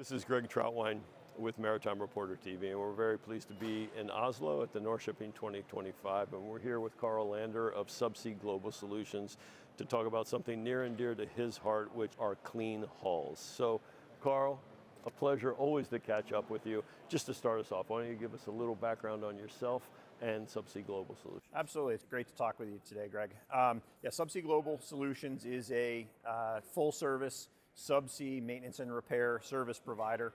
This is Greg Troutwine with Maritime Reporter TV, and we're very pleased to be in Oslo at the North Shipping 2025, and we're here with Karl Lander of Subsea Global Solutions to talk about something near and dear to his heart, which are clean hulls. So, Karl, a pleasure always to catch up with you. Just to start us off, why don't you give us a little background on yourself and Subsea Global Solutions? Absolutely, it's great to talk with you today, Greg. Subsea Global Solutions is a full-service subsea maintenance and repair service provider.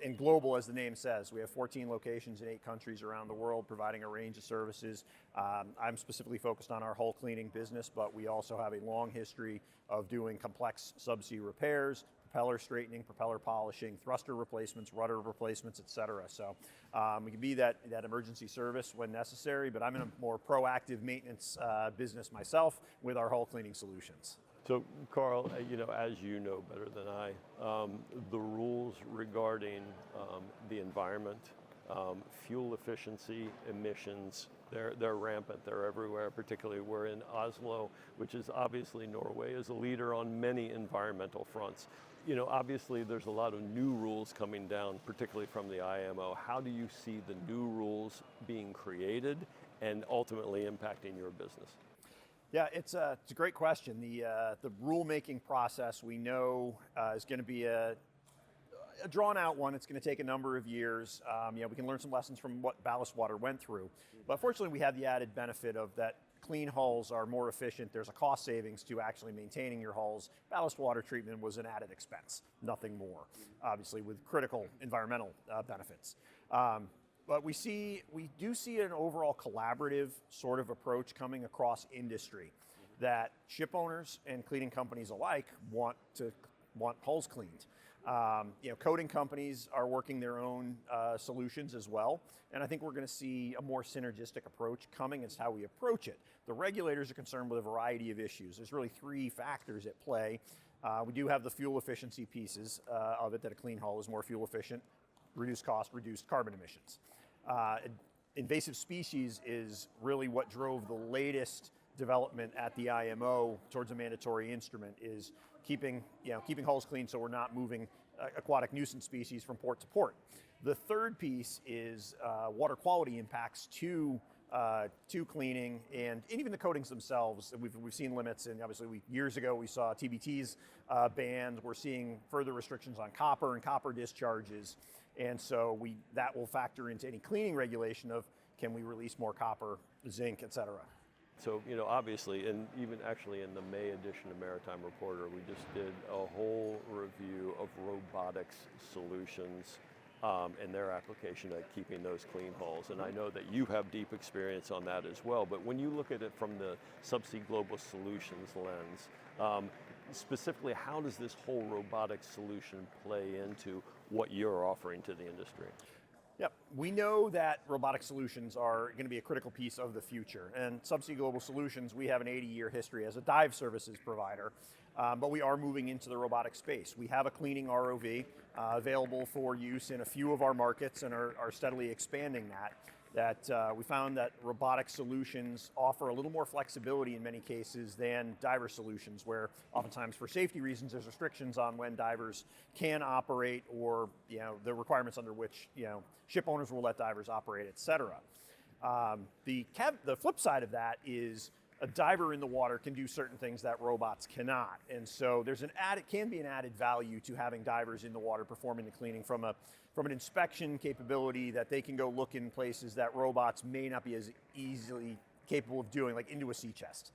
And global, as the name says, we have 14 locations in 8 countries around the world providing a range of services. I'm specifically focused on our hull cleaning business, but we also have a long history of doing complex subsea repairs, propeller straightening, propeller polishing, thruster replacements, rudder replacements, etc. So we can be that emergency service when necessary, but I'm in a more proactive maintenance business myself with our hull cleaning solutions. So, Karl, as you know better than I, the rules regarding the environment, fuel efficiency, emissions, they're rampant, they're everywhere, particularly we're in Oslo, which is obviously Norway is a leader on many environmental fronts. Obviously there's a lot of new rules coming down, particularly from the IMO. How do you see the new rules being created and ultimately impacting your business? Yeah, it's a great question. The rulemaking process we know is going to be a drawn out one. It's going to take a number of years. We can learn some lessons from what ballast water went through. But fortunately, we have the added benefit of that clean hulls are more efficient. There's a cost savings to actually maintaining your hulls. Ballast water treatment was an added expense, nothing more, obviously with critical environmental benefits. But we do see an overall collaborative sort of approach coming across industry that ship owners and cleaning companies alike want hulls cleaned. Coating companies are working their own solutions as well, and I think we're going to see a more synergistic approach coming as how we approach it. The regulators are concerned with a variety of issues. There's really 3 factors at play. We do have the fuel efficiency pieces of it, that a clean hull is more fuel efficient, reduced cost, reduced carbon emissions. Invasive species is really what drove the latest development at the IMO towards a mandatory instrument, is keeping hulls clean so we're not moving aquatic nuisance species from port to port. The third piece is water quality impacts to cleaning and even the coatings themselves. We've seen limits, and obviously years ago we saw TBTs banned. We're seeing further restrictions on copper and copper discharges, and so that will factor into any cleaning regulation of can we release more copper, zinc, etc. So, obviously, and even actually in the May edition of Maritime Reporter, we just did a whole review of Robotic Solutions and their application at keeping those clean hulls. And I know that you have deep experience on that as well, but when you look at it from the Subsea Global Solutions lens, specifically, how does this whole robotic solution play into what you're offering to the industry? Yep, we know that robotic solutions are going to be a critical piece of the future. And Subsea Global Solutions, we have an 80-year history as a dive services provider, but we are moving into the robotic space. We have a cleaning ROV available for use in a few of our markets and are steadily expanding that we found that robotic solutions offer a little more flexibility in many cases than diver solutions, where oftentimes for safety reasons there's restrictions on when divers can operate, or the requirements under which ship owners will let divers operate, etc. The flip side of that is a diver in the water can do certain things that robots cannot, and so can be an added value to having divers in the water performing the cleaning from an inspection capability that they can go look in places that robots may not be as easily capable of doing, like into a sea chest.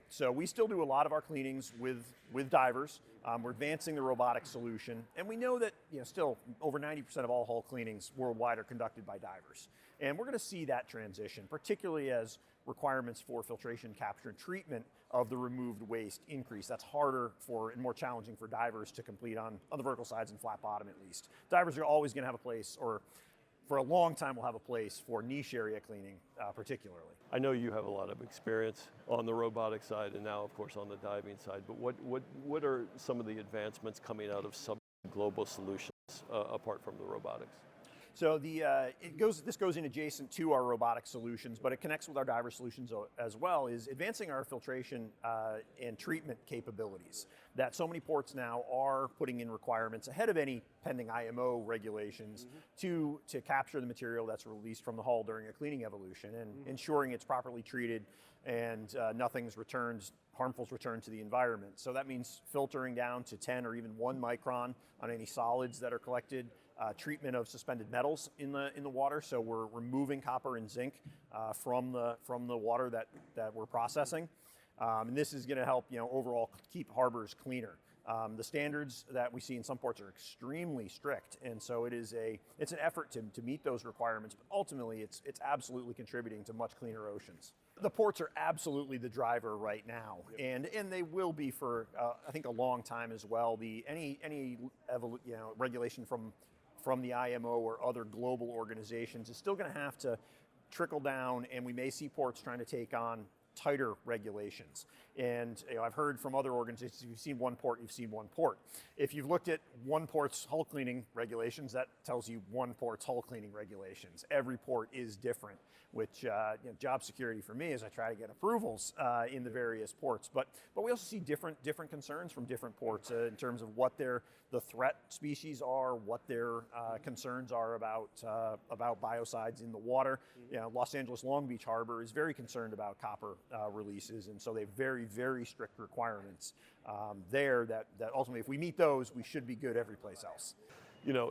So we still do a lot of our cleanings with divers. We're advancing the robotic solution, and we know that still over 90% of all hull cleanings worldwide are conducted by divers. And we're going to see that transition, particularly as requirements for filtration, capture, and treatment of the removed waste increase. That's harder and more challenging for divers to complete on the vertical sides and flat bottom at least. Divers are always going to have a place, or for a long time will have a place for niche area cleaning particularly. I know you have a lot of experience on the robotic side and now of course on the diving side, but what are some of the advancements coming out of Subsea Global Solutions apart from the robotics? So this goes in adjacent to our robotic solutions, but it connects with our diver solutions as well, is advancing our filtration and treatment capabilities that so many ports now are putting in requirements ahead of any pending IMO regulations to capture the material that's released from the hull during a cleaning evolution and ensuring it's properly treated and harmful's returned to the environment. So that means filtering down to 10 or even 1 micron on any solids that are collected, treatment of suspended metals in the water. So we're removing copper and zinc from the water that we're processing. And this is going to help overall keep harbors cleaner. The standards that we see in some ports are extremely strict, and so it's an effort to meet those requirements, but ultimately it's absolutely contributing to much cleaner oceans. The ports are absolutely the driver right now, and they will be for I think a long time as well. Any regulation from the IMO or other global organizations is still going to have to trickle down, and we may see ports trying to take on tighter regulations. And I've heard from other organizations, if you've seen one port, you've seen one port. If you've looked at one port's hull cleaning regulations, that tells you one port's hull cleaning regulations. Every port is different, which job security for me as I try to get approvals in the various ports. But we also see different concerns from different ports in terms of what the threat species are, what their concerns are about biocides in the water. Los Angeles Long Beach Harbor is very concerned about copper releases, and so they have very, very strict requirements there that ultimately, if we meet those, we should be good every place else.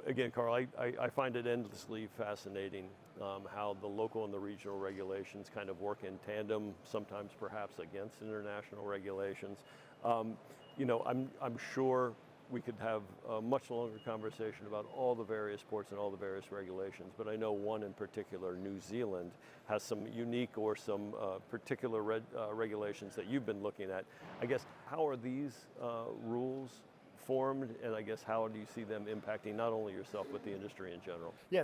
Again, Karl, I find it endlessly fascinating how the local and the regional regulations kind of work in tandem, sometimes perhaps against international regulations. I'm sure we could have a much longer conversation about all the various ports and all the various regulations, but I know one in particular, New Zealand, has some unique or some particular regulations that you've been looking at. I guess, how are these rules formed, and I guess how do you see them impacting not only yourself but the industry in general? Yeah,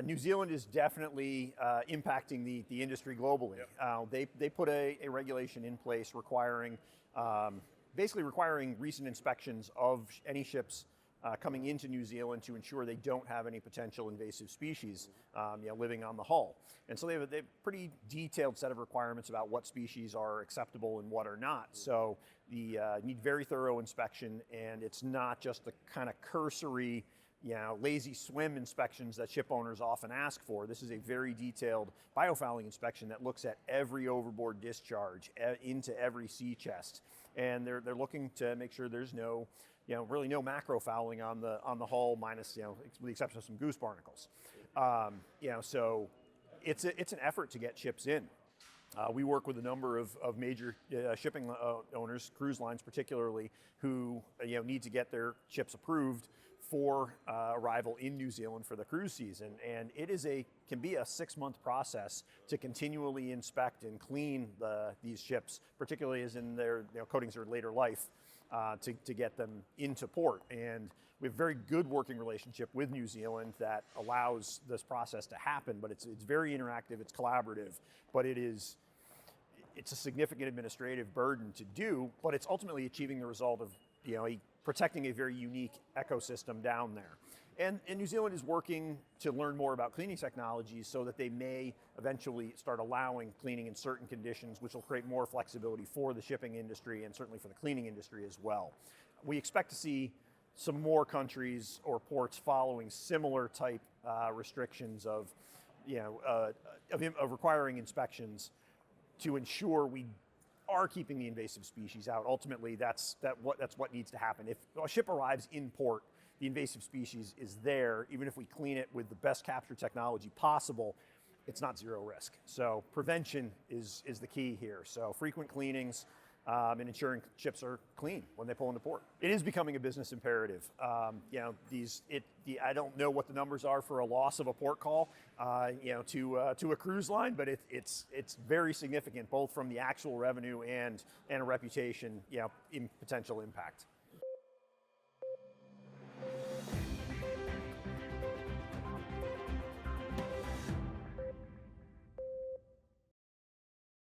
New Zealand is definitely impacting the industry globally. They put a regulation in place requiring basically requiring recent inspections of any ships coming into New Zealand to ensure they don't have any potential invasive species living on the hull. And so they have a pretty detailed set of requirements about what species are acceptable and what are not. So you need very thorough inspection, and it's not just the kind of cursory lazy swim inspections that ship owners often ask for. This is a very detailed biofouling inspection that looks at every overboard discharge into every sea chest. And they're looking to make sure there's really no macro fouling on the hull, minus with the exception of some goose barnacles. So it's an effort to get ships in. We work with a number of major shipping owners, cruise lines particularly, who need to get their ships approved for arrival in New Zealand for the cruise season, and it can be a 6-month process to continually inspect and clean these ships, particularly as in their coatings are later life, to get them into port. And we have a very good working relationship with New Zealand that allows this process to happen. But it's very interactive, it's collaborative, but it's a significant administrative burden to do. But it's ultimately achieving the result of protecting a very unique ecosystem down there. And New Zealand is working to learn more about cleaning technologies so that they may eventually start allowing cleaning in certain conditions, which will create more flexibility for the shipping industry and certainly for the cleaning industry as well. We expect to see some more countries or ports following similar type restrictions of requiring inspections to ensure we are keeping the invasive species out. Ultimately, that's what needs to happen. If a ship arrives in port, the invasive species is there. Even if we clean it with the best capture technology possible, it's not zero risk. So prevention is the key here. So frequent cleanings and ensuring ships are clean when they pull into port. It is becoming a business imperative. I don't know what the numbers are for a loss of a port call, to a cruise line, but it's very significant, both from the actual revenue and a reputation, in potential impact.